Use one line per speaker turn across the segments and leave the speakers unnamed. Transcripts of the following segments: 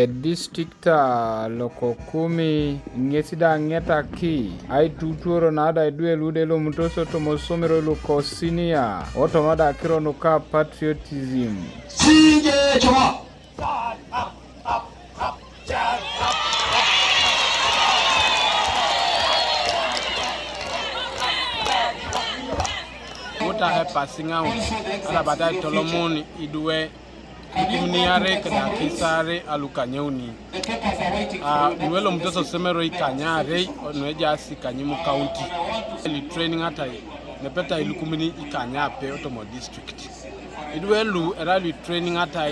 ke district loko kumi ngesida ngeta ki ai tuturo nada idue lude lo mutoso to mosomero lo kosinia otomada kiro no ka patriotism
sije choma
Wota passing out ala badai tolomoni idue Imniare kada kisare alukanyeuni. Nuelo mtoso semero ikanyare onweja si kanyimu county. Ili training ata nepeta ilukumini ikanyape otomo district. Iduelu erali training ata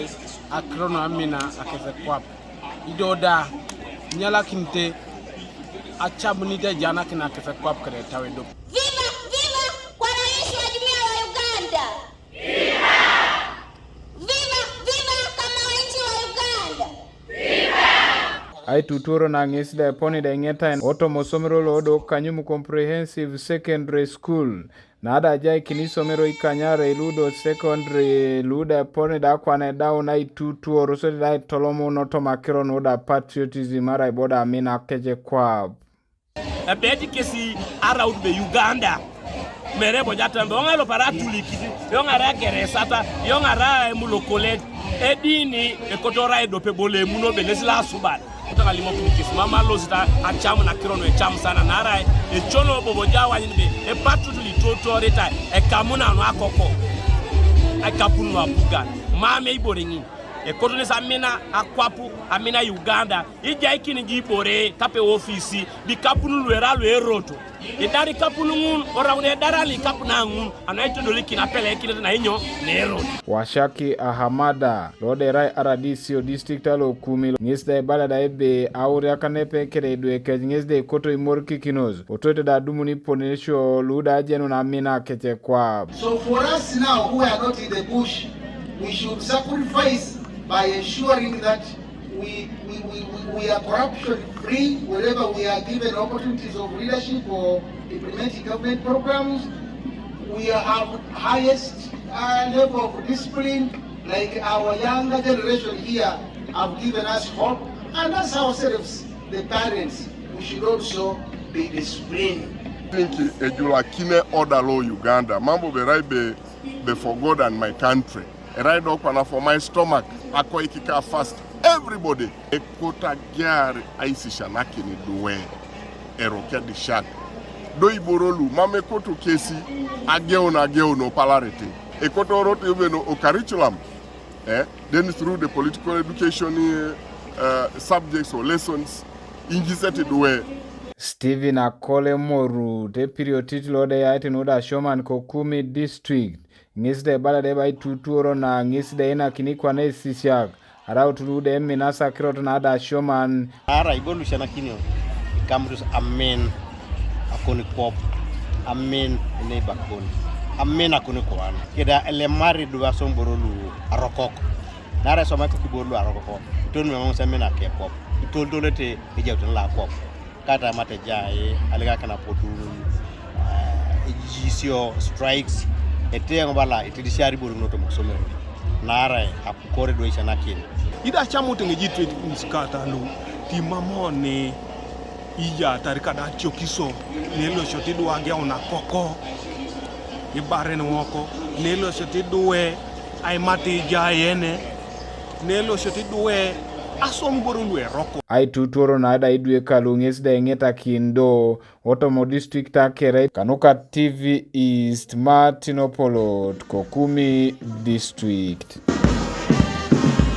akrono amina akese kwap. Idoda nyala kinte achabunite jana kina akese kwap kare tawedo.
Viva kwa rais wa jumuiya wa Uganda.
ai tuturo na ngisida poni da ngeta oto mosomero lodo kanyumu comprehensive secondary school na ada jai kinisomero ikanyare ludo secondary luda poni da kwane da na itutu roso da tolomo noto makiro no da patriotism ara iboda amina keje kwa
abeti kesi araud be Uganda mere bojata mbonga lo para tulikiti yongara geresata yongara mulokole edini ekotora edope bole muno benesila subana kutaka limo kumikisi mama lozita achamu na kirono Ecamusana nara echono boboja wanyimbe epatu tulitoto reta Ecamuna no akoko akapunu abuga mame iborengi ekotone samina akwapu amina Uganda ija ikini gibore tape ofisi bikapunu lwera lweroto idari kapunu ngun ora une darali kapuna ngun anaito doliki na pele kile na inyo nero
washaki ahamada lode rai aradisio district alo kumi ngisda balada ebe aure akanepe kere dwe ke ngisda koto imorki kinoz otote da dumuni ponesho luda jeno na mina kete kwa.
So for us now who are not in the bush, we should sacrifice by ensuring that we are corruption free wherever we are given opportunities of leadership or implementing government programs. We have highest level of discipline, like our younger generation here have given us hope, and as ourselves, the parents, we should also be disciplined.
Ejula kine odalo Uganda, mambo berai be for God and my country. Right up and for my stomach, akwa ikika fast. Everybody, ekota gyari aisishanaki ni duwe erokia di shat. Do iborolu, mame koto kesi ageo no polarity. Ekoto rote ube no o curriculum. Then through the political education subjects or lessons, injiseti duwe.
Steven Akole Moru, the period titlo de yaiti noda Shoman Kokumi district. Ngisde balade bai tuturo na ngisde ina kinikwa na Esisiak. Arau tulude minasa kirot na ada Shoman.
Ara igolu shana kinyo. Ikamrus amen akoni kop. Amen ene bakoni. Amen akoni kwan. Keda elemari duwa somborolu arokok. Nara soma ko kibolu arokok. Tonu mama semena ke pop. Toldolete ejawtun la pop. Kata mate jae aliga kana potu ejisio strikes ete ngobala etidishari boru noto mosomero nara akukore do ishana kin
ida chamu tengeji trade muskata no timamone iya tarika da chokiso nelo shoti do age ona koko ibare no woko nelo shoti doe ai mate jaene nelo shoti doe asomboro roko
ai tuturo na ada idwe kalungis da ngeta kindo otomo district akere kanuka TV East Martinopolot Kokumi district.